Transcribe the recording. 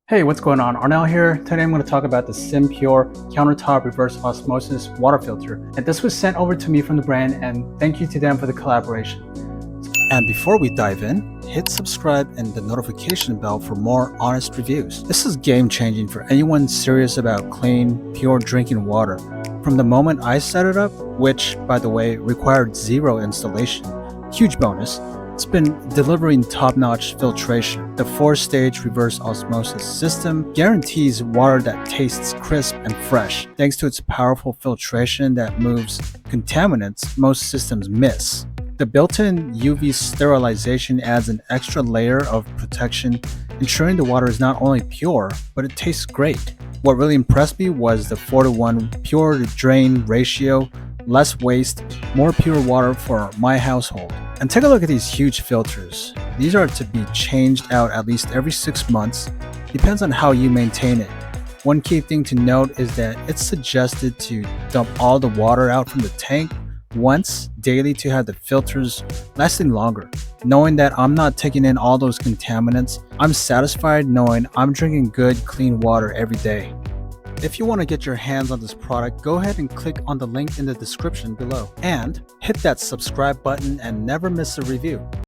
Hey, what's going on? Arnell here. Today I'm going to talk about the SimPure Countertop Reverse Osmosis water filter. And this was sent over to me from the brand, and thank you to them for the collaboration. And before we dive in, hit subscribe and the notification bell for more honest reviews. This is game-changing for anyone serious about clean, pure drinking water. From the moment I set it up, which, by the way, required zero installation, huge bonus, it's been delivering top-notch filtration. The 4-stage reverse osmosis system guarantees water that tastes crisp and fresh, thanks to its powerful filtration that moves contaminants most systems miss. The built-in UV sterilization adds an extra layer of protection, ensuring the water is not only pure, but it tastes great. What really impressed me was the 4:1 pure to drain ratio, less waste, more pure water for my household. And take a look at these huge filters. These are to be changed out at least every 6 months, depends on how you maintain it. One key thing to note is that it's suggested to dump all the water out from the tank once daily to have the filters lasting longer. Knowing that I'm not taking in all those contaminants, I'm satisfied knowing I'm drinking good, clean water every day. If you want to get your hands on this product, go ahead and click on the link in the description below. And hit that subscribe button and never miss a review.